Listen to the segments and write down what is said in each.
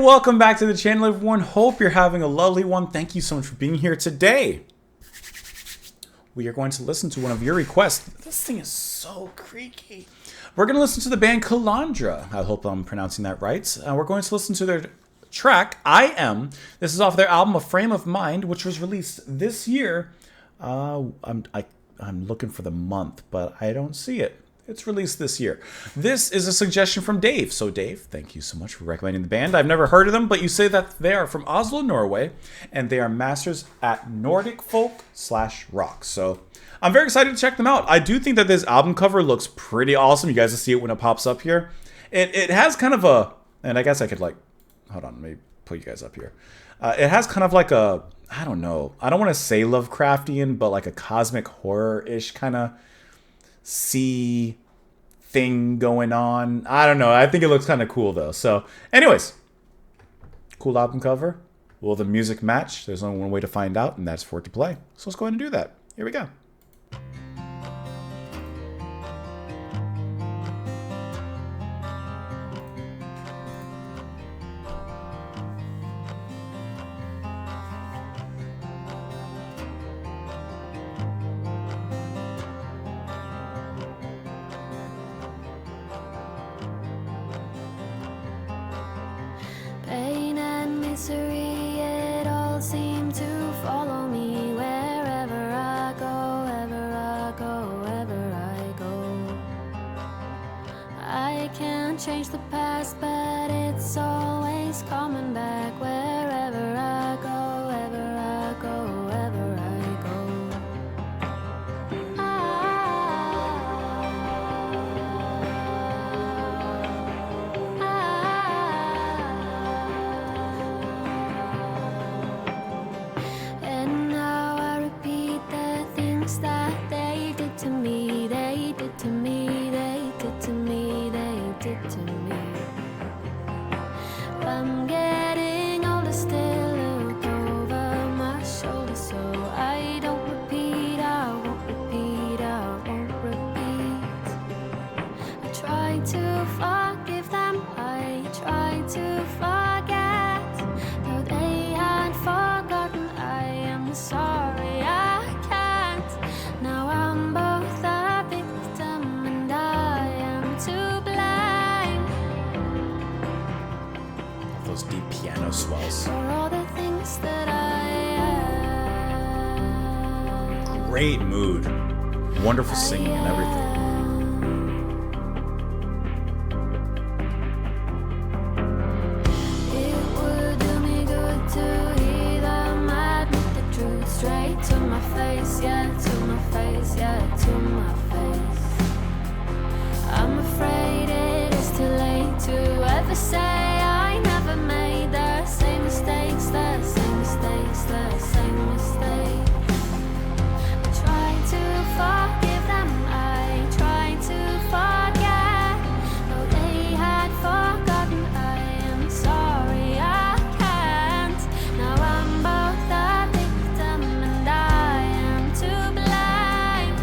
welcome back to the channel, everyone. Hope you're having a lovely one. Thank you so much for being here today. We are going to listen to one of your requests. This thing is so creaky. We're going to listen to the band KALANDRA. I hope I'm pronouncing that right. We're going to listen to their track, I Am. This is off their album, A Frame of Mind, which was released this year. I'm looking for the month, but I don't see it. It's released this year. This is a suggestion from Dave. So Dave, thank you so much for recommending the band. I've never heard of them, but you say that they are from Oslo, Norway, and they are masters at Nordic folk/rock. So I'm very excited to check them out. I do think that this album cover looks pretty awesome. You guys will see it when it pops up here. It has kind of a, and I guess I could like, hold on, let me put you guys up here. It has kind of like a, I don't know, I don't want to say Lovecraftian, but like a cosmic horror-ish kind of sea thing going on. I don't know. I think it looks kind of cool though. So anyways, cool album cover. Will the music match? There's only one way to find out, and that's for it to play. So let's go ahead and do that. Here we go. Pain and misery, it all seemed to follow me wherever I go, wherever I go. I can't change the past, but it's always coming back wherever I go, wherever I go, wherever I go. And now I repeat the things that they did to me, they did to me, they did to me, they did to me. I'm getting older, still look over my shoulder, so I don't repeat, I won't repeat, I won't repeat. I try to forgive them, I try to forget, though they had forgotten. I am sorry, I can't. Now I'm both a victim and I am to blame Those deep piano swells. for all the things that I am. Great mood. Wonderful singing and everything. It would do me good to hear them admit the truth straight to my face, yeah, to my face, yeah, to my face. I'm afraid it is too late to ever say I never made the same mistakes, the same mistakes, the same mistakes. I try to forgive them, I try to forget, though they had forgotten. I am sorry, I can't. Now I'm both a victim and I am to blame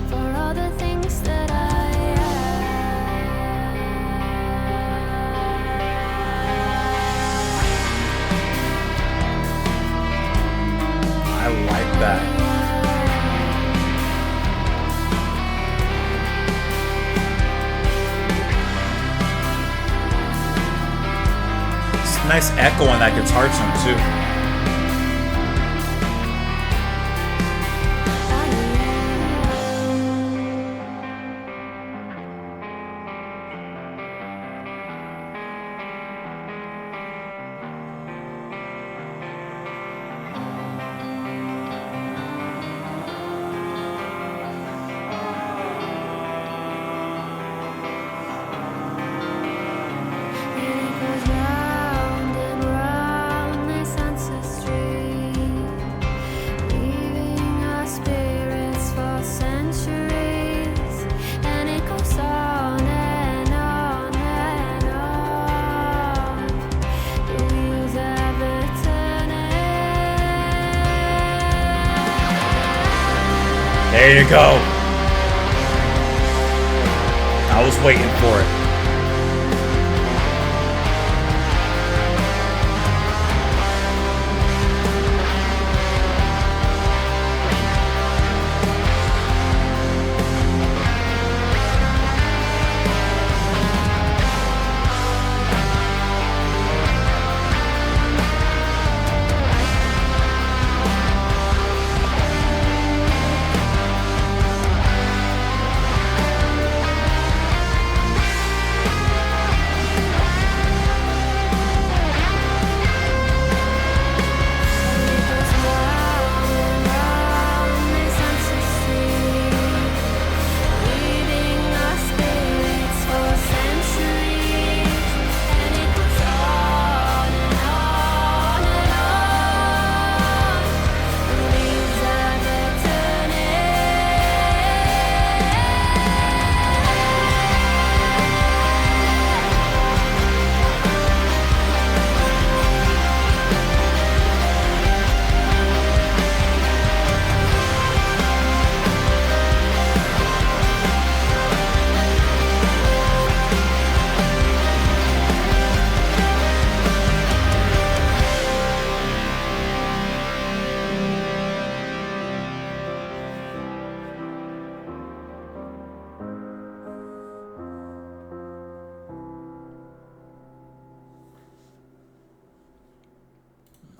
for all the things that I I like that. It's a nice echo on that guitar tone too. It goes round and round this ancestry, leaving our spirits for centuries, and it goes on and on and on. The wheels ever turning. There you go. I was waiting for it.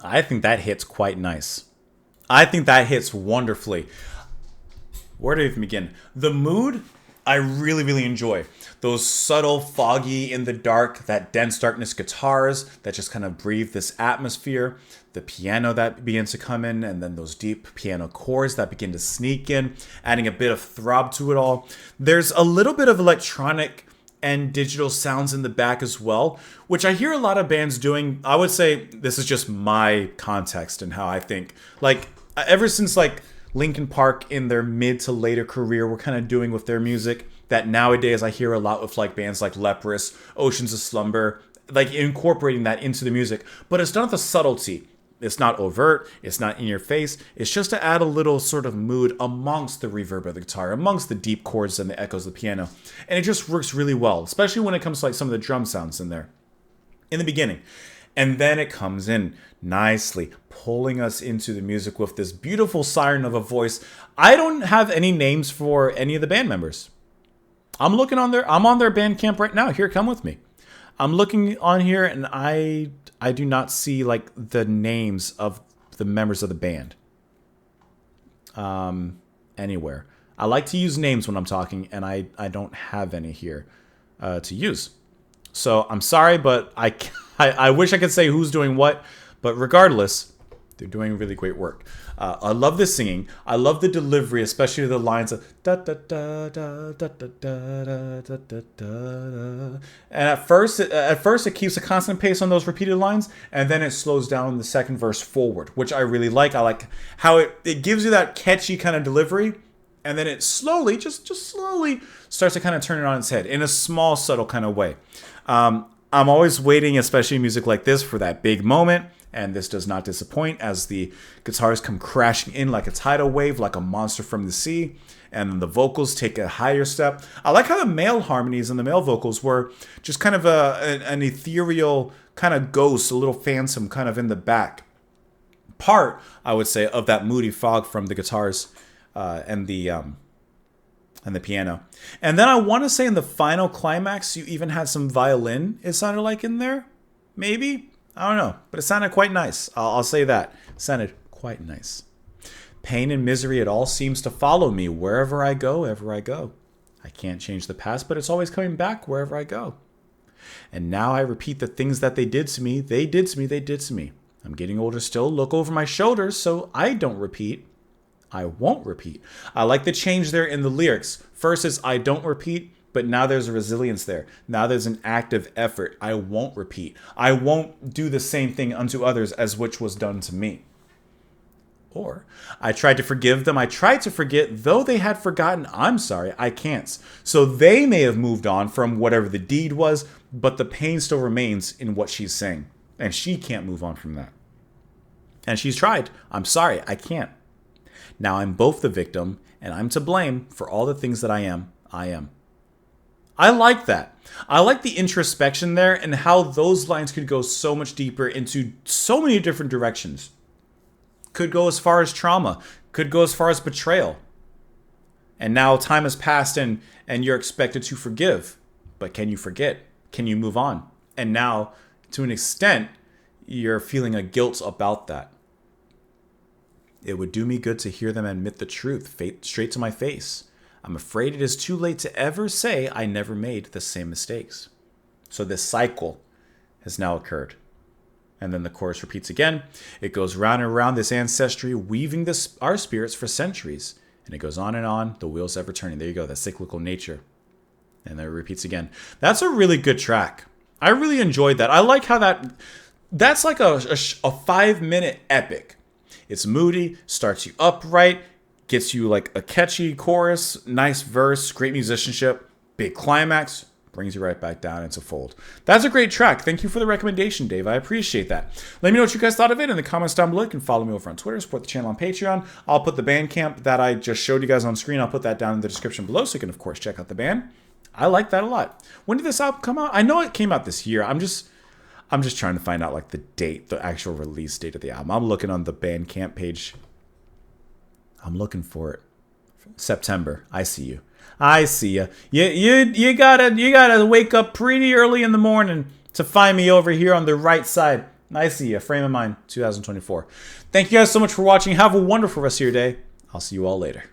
I think that hits quite nice. I think that hits wonderfully. Where do I even begin? The mood, I really, really enjoy. Those subtle, foggy, in the dark, that dense darkness guitars that just kind of breathe this atmosphere. The piano that begins to come in, and then those deep piano chords that begin to sneak in, adding a bit of throb to it all. There's a little bit of electronic and digital sounds in the back as well, which I hear a lot of bands doing. I would say this is just my context and how I think. Like, ever since like Linkin Park in their mid to later career were kind of doing with their music, that nowadays I hear a lot with like bands like Leprous, Oceans of Slumber, like incorporating that into the music. But it's done with a subtlety. It's not overt. It's not in your face. It's just to add a little sort of mood amongst the reverb of the guitar, amongst the deep chords and the echoes of the piano. And it just works really well, especially when it comes to like some of the drum sounds in there in the beginning. And then it comes in nicely, pulling us into the music with this beautiful siren of a voice. I don't have any names for any of the band members. I'm on their Bandcamp right now. Here, come with me. I'm looking on here and I do not see like the names of the members of the band anywhere. I like to use names when I'm talking, and I don't have any here to use. So I'm sorry, but I wish I could say who's doing what, but regardless, they're doing really great work. I love the singing. I love the delivery, especially the lines of da da da da da da da da da da. And at first it keeps a constant pace on those repeated lines, and then it slows down in the second verse forward, which I really like. I like how it gives you that catchy kind of delivery, and then it slowly, just slowly starts to kind of turn it on its head in a small, subtle kind of way. I'm always waiting, especially in music like this, for that big moment. And this does not disappoint as the guitars come crashing in like a tidal wave, like a monster from the sea. And then the vocals take a higher step. I like how the male harmonies and the male vocals were just kind of an ethereal kind of ghost, a little phantom kind of in the back part, I would say, of that moody fog from the guitars and the piano. And then I want to say in the final climax, you even had some violin, it sounded like, in there. Maybe. I don't know, but it sounded quite nice. I'll say that. It sounded quite nice. Pain and misery, it all seems to follow me wherever I go, ever I go. I can't change the past, but it's always coming back wherever I go. And now I repeat the things that they did to me. They did to me, they did to me. I'm getting older still. Look over my shoulders so I don't repeat. I won't repeat. I like the change there in the lyrics. First is I don't repeat. But now there's a resilience there. Now there's an active effort. I won't repeat. I won't do the same thing unto others as which was done to me. Or, I tried to forgive them. I tried to forget, though they had forgotten. I'm sorry, I can't. So they may have moved on from whatever the deed was, but the pain still remains in what she's saying. And she can't move on from that. And she's tried. I'm sorry, I can't. Now I'm both the victim, and I'm to blame for all the things that I am. I like that. I like the introspection there and how those lines could go so much deeper into so many different directions. Could go as far as trauma. Could go as far as betrayal. And now time has passed and you're expected to forgive. But can you forget? Can you move on? And now, to an extent, you're feeling a guilt about that. It would do me good to hear them admit the truth straight to my face. I'm afraid it is too late to ever say I never made the same mistakes. So this cycle has now occurred. And then the chorus repeats again. It goes round and round, this ancestry, weaving our spirits for centuries. And it goes on, the wheels ever turning. There you go, that cyclical nature. And then it repeats again. That's a really good track. I really enjoyed that. I like how that's like a 5-minute epic. It's moody, starts you upright, gets you like a catchy chorus, nice verse, great musicianship, big climax, brings you right back down into fold. That's a great track. Thank you for the recommendation, Dave. I appreciate that. Let me know what you guys thought of it in the comments down below. You can follow me over on Twitter, support the channel on Patreon. I'll put the Bandcamp that I just showed you guys on screen. I'll put that down in the description below so you can, of course, check out the band. I like that a lot. When did this album come out? I know it came out this year. I'm just trying to find out like the date, the actual release date of the album. I'm looking on the Bandcamp page. I'm looking for it. September. I see you. I see you. You gotta wake up pretty early in the morning to find me over here on the right side I see you. Frame of Mind 2024. Thank you guys so much for watching. Have a wonderful rest of your day. I'll see you all later.